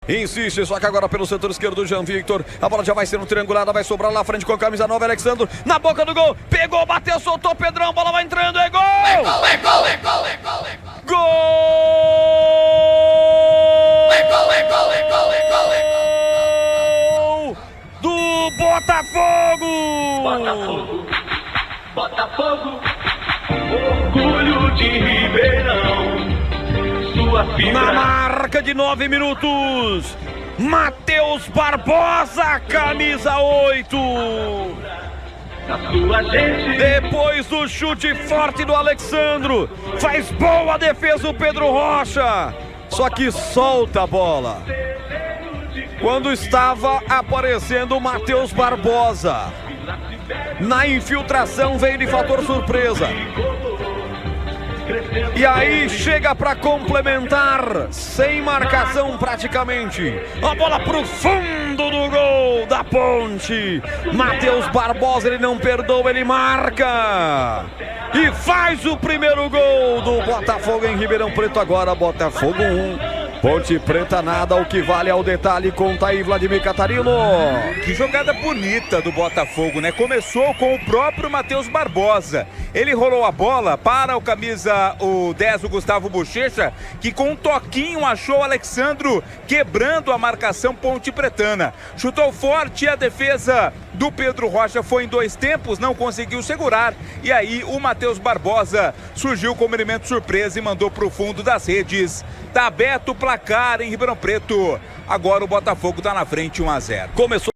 Insiste, só que agora pelo setor esquerdo, Jean Victor. A bola já vai sendo triangulada, vai sobrar lá frente com a camisa 9, Alexandro. Na boca do gol, pegou, bateu, soltou, Pedrão, bola vai entrando, é gol! É gol, é gol, é gol, é gol, é gol! Gol! É gol, é gol, é gol, é gol, é gol! Do Botafogo! Botafogo, Botafogo, orgulho de Ribeirão. Sua fibra. Na marca de 9 minutos, Matheus Barbosa, camisa 8. Na sua gente. Depois do chute forte do Alexandro, faz boa defesa o Pedro Rocha, só que solta a bola. Quando estava aparecendo o Matheus Barbosa, na infiltração veio de fator surpresa. E aí chega para complementar, sem marcação praticamente. A bola pro fundo do gol da Ponte. Matheus Barbosa, ele não perdoa, ele marca. E faz o primeiro gol do Botafogo em Ribeirão Preto. Agora Botafogo 1. Ponte Preta nada, o que vale é o detalhe, conta aí Vladimir Catarino. Que jogada bonita do Botafogo, né? Começou com o próprio Matheus Barbosa. Ele rolou a bola para o camisa, o 10, o Gustavo Bochecha, que com um toquinho achou o Alexandro quebrando a marcação ponte pretana. Chutou forte e a defesa do Pedro Rocha foi em 2 tempos, não conseguiu segurar. E aí o Matheus Barbosa surgiu como elemento surpresa e mandou para o fundo das redes. Tá aberto o placar em Ribeirão Preto. Agora o Botafogo tá na frente 1-0. Começou